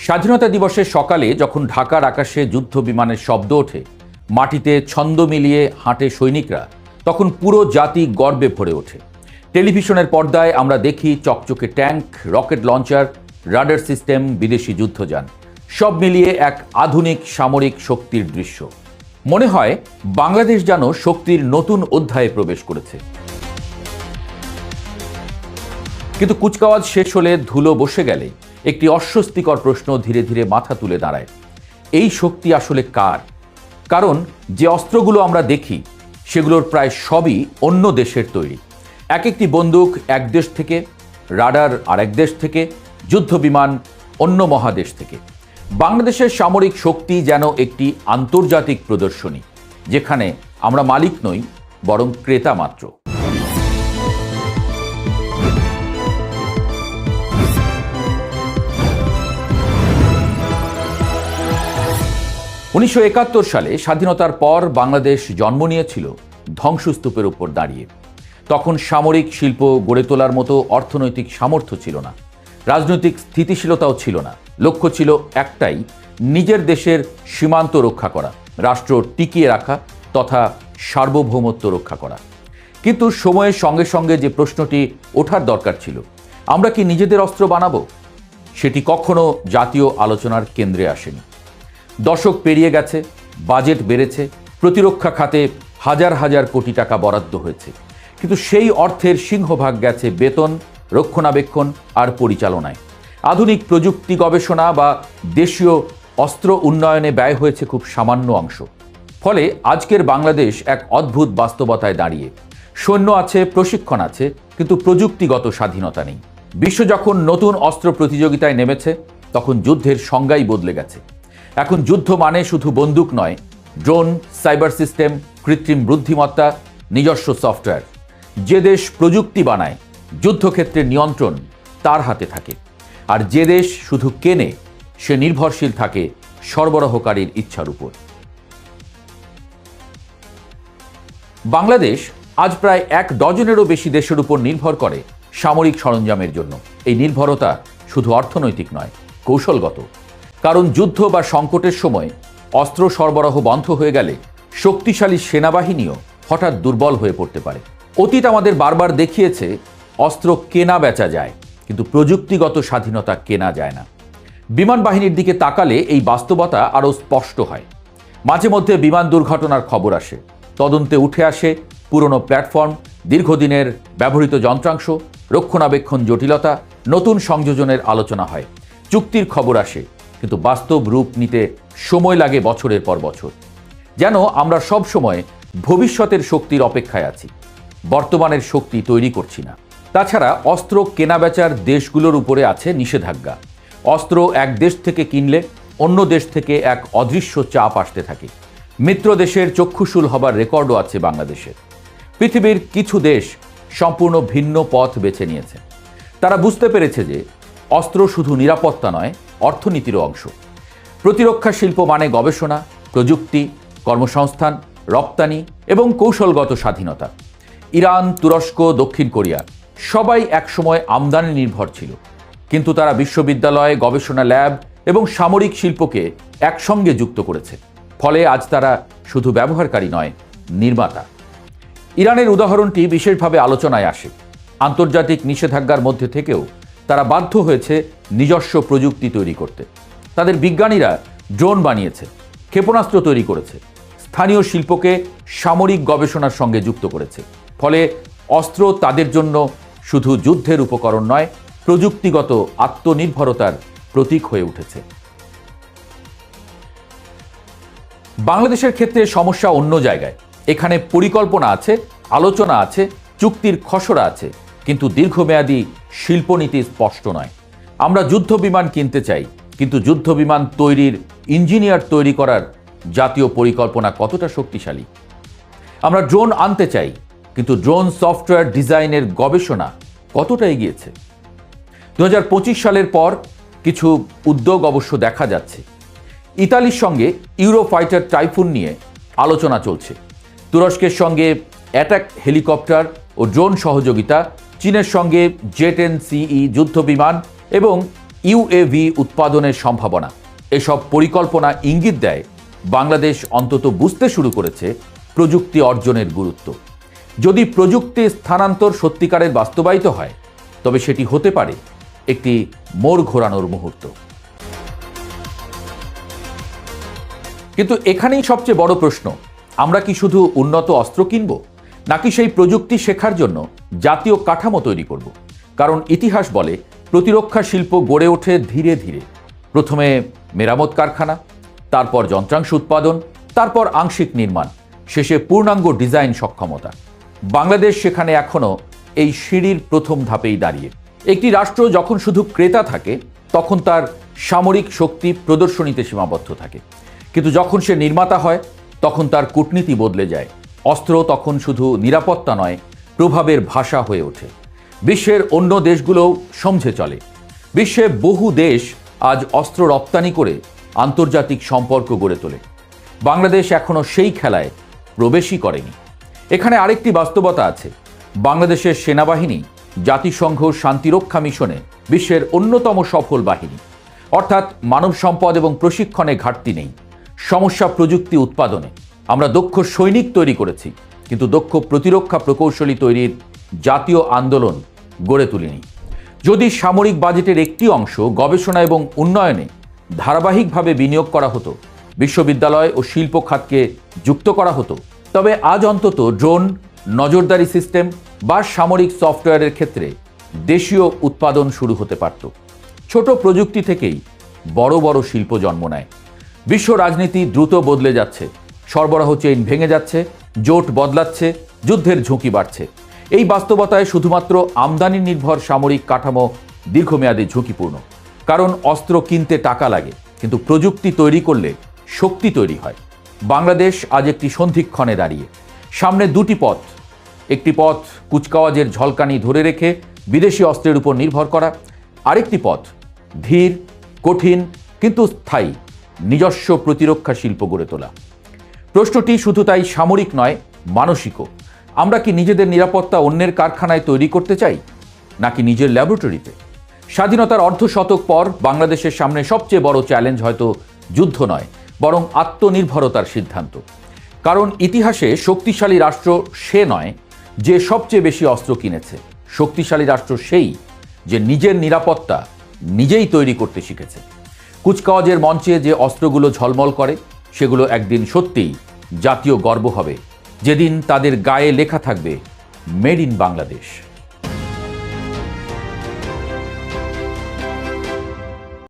স্বাধীনতা দিবসের সকালে যখন ঢাকার আকাশে যুদ্ধ বিমানের শব্দ ওঠে, মাটিতে ছন্দ মিলিয়ে হাঁটে সৈনিকরা, তখন পুরো জাতি গর্বে ভরে ওঠে। টেলিভিশনের পর্দায় আমরা দেখি চকচকে tank, rocket launcher, radar system, বিদেশি যুদ্ধযান, সব মিলিয়ে এক আধুনিক সামরিক শক্তির দৃশ্য। মনে হয় বাংলাদেশ যেন শক্তির নতুন অধ্যায়ে প্রবেশ করেছে। কিন্তু কুচকাওয়াজ শেষ হলে, ধুলো বসে গেলে একটি অস্বস্তিকর প্রশ্ন ধীরে ধীরে মাথা তুলে দাঁড়ায়। এই শক্তি আসলে কার? কারণ যে অস্ত্রগুলো আমরা দেখি সেগুলোর প্রায় সবই অন্য দেশের তৈরি। এক একটি বন্দুক এক দেশ থেকে, রাডার আরেক দেশ থেকে, যুদ্ধ বিমান অন্য মহাদেশ থেকে। বাংলাদেশের সামরিক শক্তি যেন একটি আন্তর্জাতিক প্রদর্শনী, যেখানে আমরা মালিক নই, বরং ক্রেতা মাত্র। 1971 সালে স্বাধীনতার পর বাংলাদেশ জন্ম নিয়েছিল ধ্বংসস্তূপের উপর দাঁড়িয়ে। তখন সামরিক শিল্প গড়ে তোলার মতো অর্থনৈতিক সামর্থ্য ছিল না, রাজনৈতিক স্থিতিশীলতাও ছিল না। লক্ষ্য ছিল একটাই, নিজের দেশের সীমান্ত রক্ষা করা, রাষ্ট্র টিকিয়ে রাখা তথা সার্বভৌমত্ব রক্ষা করা। কিন্তু সময়ের সঙ্গে সঙ্গে যে প্রশ্নটি ওঠার দরকার ছিল, আমরা কি নিজেদের অস্ত্র বানাবো, সেটি কখনো জাতীয় আলোচনার কেন্দ্রে আসেনি। দশক পেরিয়ে গেছে, বাজেট বেড়েছে, প্রতিরক্ষা খাতে হাজার হাজার কোটি টাকা বরাদ্দ হয়েছে, কিন্তু সেই অর্থের সিংহভাগ গেছে বেতন, রক্ষণাবেক্ষণ আর পরিচালনায়। আধুনিক প্রযুক্তি গবেষণা বা দেশীয় অস্ত্র উন্নয়নে ব্যয় হয়েছে খুব সামান্য অংশ। ফলে আজকের বাংলাদেশ এক অদ্ভুত বাস্তবতায় দাঁড়িয়ে। সৈন্য আছে, প্রশিক্ষণ আছে, কিন্তু প্রযুক্তিগত স্বাধীনতা নেই। বিশ্ব যখন নতুন অস্ত্র প্রতিযোগিতায় নেমেছে, তখন যুদ্ধের সংজ্ঞাই বদলে গেছে। এখন যুদ্ধ মানে শুধু বন্দুক নয়, ড্রোন, সাইবার সিস্টেম, কৃত্রিম বুদ্ধিমত্তা, নিজস্ব সফটওয়্যার। যে দেশ প্রযুক্তি বানায়, যুদ্ধক্ষেত্রের নিয়ন্ত্রণ তার হাতে থাকে। আর যে দেশ শুধু কেনে, সে নির্ভরশীল থাকে সরবরাহকারীর ইচ্ছার উপর। বাংলাদেশ আজ প্রায় 1 ডজনেরও বেশি দেশের উপর নির্ভর করে সামরিক সরঞ্জামের জন্য। এই নির্ভরতা শুধু অর্থনৈতিক নয়, কৌশলগত। কারণ যুদ্ধ বা সংকটের সময় অস্ত্র সরবরাহ বন্ধ হয়ে গেলে শক্তিশালী সেনাবাহিনীও হঠাৎ দুর্বল হয়ে পড়তে পারে। অতীত আমাদের বারবার দেখিয়েছে অস্ত্র কেনা বেচা যায়, কিন্তু প্রযুক্তিগত স্বাধীনতা কেনা যায় না। বিমান বাহিনীর দিকে তাকালে এই বাস্তবতা আরও স্পষ্ট হয়। মাঝে মধ্যে বিমান দুর্ঘটনার খবর আসে, তদন্তে উঠে আসে পুরনো প্ল্যাটফর্ম, দীর্ঘদিনের ব্যবহৃত যন্ত্রাংশ, রক্ষণাবেক্ষণ জটিলতা, নতুন সংযোজনের আলোচনা হয়, চুক্তির খবর আসে, কিন্তু বাস্তব রূপ নিতে সময় লাগে বছরের পর বছর। যেন আমরা সব সময় ভবিষ্যতের শক্তির অপেক্ষায় আছি, বর্তমানের শক্তি তৈরি করছি না। তাছাড়া অস্ত্র কেনাবেচার দেশগুলোর উপরে আছে নিষেধাজ্ঞা। অস্ত্র এক দেশ থেকে কিনলে অন্য দেশ থেকে এক অদৃশ্য চাপ আসতে থাকে। মিত্র দেশের চক্ষুশূল হবার রেকর্ডও আছে বাংলাদেশের। পৃথিবীর কিছু দেশ সম্পূর্ণ ভিন্ন পথ বেছে নিয়েছে। তারা বুঝতে পেরেছে যে অস্ত্র শুধু নিরাপত্তা নয়, অর্থনীতিরও অংশ। প্রতিরক্ষা শিল্প মানে গবেষণা, প্রযুক্তি, কর্মসংস্থান, রপ্তানি এবং কৌশলগত স্বাধীনতা। ইরান, তুরস্ক, দক্ষিণ কোরিয়া সবাই একসময় আমদানি নির্ভর ছিল, কিন্তু তারা বিশ্ববিদ্যালয়, গবেষণা ল্যাব এবং সামরিক শিল্পকে একসঙ্গে যুক্ত করেছে। ফলে আজ তারা শুধু ব্যবহারকারী নয়, নির্মাতা। ইরানের উদাহরণটি বিশেষভাবে আলোচনায় আসে। আন্তর্জাতিক নিষেধাজ্ঞার মধ্যে থেকেও তারা বাধ্য হয়েছে নিজস্ব প্রযুক্তি তৈরি করতে। তাদের বিজ্ঞানীরা ড্রোন বানিয়েছে, ক্ষেপণাস্ত্র তৈরি করেছে, স্থানীয় শিল্পকে সামরিক গবেষণার সঙ্গে যুক্ত করেছে। ফলে অস্ত্র তাদের জন্য শুধু যুদ্ধের উপকরণ নয়, প্রযুক্তিগত আত্মনির্ভরতার প্রতীক হয়ে উঠেছে। বাংলাদেশের ক্ষেত্রে সমস্যা অন্য জায়গায়। এখানে পরিকল্পনা আছে, আলোচনা আছে, চুক্তির খসড়া আছে, কিন্তু দীর্ঘমেয়াদী শিল্পনীতি স্পষ্ট নয়। আমরা যুদ্ধ বিমান কিনতে চাই, কিন্তু যুদ্ধ বিমান তৈরির, ইঞ্জিনিয়ার তৈরি করার জাতীয় পরিকল্পনা কতটা শক্তিশালী? আমরা ড্রোন আনতে চাই, কিন্তু ড্রোন সফটওয়্যার ডিজাইনের গবেষণা কতটা এগিয়েছে? 2025 সালের পর কিছু উদ্যোগ অবশ্য দেখা যাচ্ছে। ইতালির সঙ্গে ইউরোফাইটার টাইফুন নিয়ে আলোচনা চলছে। তুরস্কের সঙ্গে অ্যাটাক হেলিকপ্টার ও ড্রোন সহযোগিতা, চীনের সঙ্গে জে-10 সিই যুদ্ধ বিমান এবং ইউএভি উৎপাদনের সম্ভাবনা, এসব পরিকল্পনা ইঙ্গিত দেয় বাংলাদেশ অন্তত বুঝতে শুরু করেছে প্রযুক্তি অর্জনের গুরুত্ব। যদি প্রযুক্তি স্থানান্তর সত্যিকারের বাস্তবায়িত হয়, তবে সেটি হতে পারে একটি মোড় ঘোরানোর মুহূর্ত। কিন্তু এখানেই সবচেয়ে বড় প্রশ্ন, আমরা কি শুধু উন্নত অস্ত্র কিনব, নাকি সেই প্রযুক্তি শেখার জন্য জাতীয় কাঠামো তৈরি করব? কারণ ইতিহাস বলে প্রতিরক্ষা শিল্প গড়ে ওঠে ধীরে ধীরে। প্রথমে মেরামত কারখানা, তারপর যন্ত্রাংশ উৎপাদন, তারপর আংশিক নির্মাণ, শেষে পূর্ণাঙ্গ ডিজাইন সক্ষমতা। বাংলাদেশ সেখানে এখনও এই সিঁড়ির প্রথম ধাপেই দাঁড়িয়ে। একটি রাষ্ট্র যখন শুধু ক্রেতা থাকে, তখন তার সামরিক শক্তি প্রদর্শনীতে সীমাবদ্ধ থাকে। কিন্তু যখন সে নির্মাতা হয়, তখন তার কূটনীতি বদলে যায়। অস্ত্র তখন শুধু নিরাপত্তা নয়, প্রভাবের ভাষা হয়ে ওঠে। বিশ্বের অন্য দেশগুলোও সমঝে চলে। বিশ্বে বহু দেশ আজ অস্ত্র রপ্তানি করে আন্তর্জাতিক সম্পর্ক গড়ে তোলে। বাংলাদেশ এখনও সেই খেলায় প্রবেশই করেনি। এখানে আরেকটি বাস্তবতা আছে। বাংলাদেশের সেনাবাহিনী জাতিসংঘ শান্তিরক্ষা মিশনে বিশ্বের অন্যতম সফল বাহিনী। অর্থাৎ মানব সম্পদ এবং প্রশিক্ষণে ঘাটতি নেই। সমস্যা প্রযুক্তি উৎপাদনে। আমরা দক্ষ সৈনিক তৈরি করেছি, কিন্তু দক্ষ প্রতিরক্ষা প্রকৌশলী তৈরির জাতীয় আন্দোলন গড়ে তুলিনি। যদি সামরিক বাজেটের একটি অংশ গবেষণা এবং উন্নয়নে ধারাবাহিকভাবে বিনিয়োগ করা হতো, বিশ্ববিদ্যালয় ও শিল্প খাতকে যুক্ত করা হতো, তবে আজ অন্তত ড্রোন, নজরদারি সিস্টেম বা সামরিক সফটওয়্যারের ক্ষেত্রে দেশীয় উৎপাদন শুরু হতে পারত। ছোট প্রযুক্তি থেকেই বড় বড় শিল্প জন্ম নেয়। বিশ্ব রাজনীতি দ্রুত বদলে যাচ্ছে। সরবরাহ চেইন ভেঙে যাচ্ছে, জোট বদলাচ্ছে, যুদ্ধের ঝুঁকি বাড়ছে। এই বাস্তবতায় শুধুমাত্র আমদানি নির্ভর সামরিক কাঠামো দীর্ঘমেয়াদী ঝুঁকিপূর্ণ। কারণ অস্ত্র কিনতে টাকা লাগে, কিন্তু প্রযুক্তি তৈরি করলে শক্তি তৈরি হয়। বাংলাদেশ আজ একটি সন্ধিক্ষণে দাঁড়িয়ে। সামনে দুটি পথ। একটি পথ কুচকাওয়াজের ঝলকানি ধরে রেখে বিদেশি অস্ত্রের উপর নির্ভর করা, আরেকটি পথ ধীর, কঠিন কিন্তু স্থায়ী নিজস্ব প্রতিরক্ষা শিল্প গড়ে তোলা। প্রশ্নটি শুধু তাই সামরিক নয়, মানসিকও। আমরা কি নিজেদের নিরাপত্তা অন্যের কারখানায় তৈরি করতে চাই, নাকি নিজের ল্যাবরেটরিতে? স্বাধীনতার অর্ধশতক পর বাংলাদেশের সামনে সবচেয়ে বড় চ্যালেঞ্জ হয়তো যুদ্ধ নয়, বরং আত্মনির্ভরতার সিদ্ধান্ত। কারণ ইতিহাসে শক্তিশালী রাষ্ট্র সে নয় যে সবচেয়ে বেশি অস্ত্র কিনেছে। শক্তিশালী রাষ্ট্র সেই যে নিজের নিরাপত্তা নিজেই তৈরি করতে শিখেছে। কুচকাওয়াজের মঞ্চে যে অস্ত্রগুলো ঝলমল করে, সেগুলো একদিন সত্যিই জাতীয় গর্ব হবে, যেদিন তাদের গায়ে লেখা থাকবে মেড ইন বাংলাদেশ।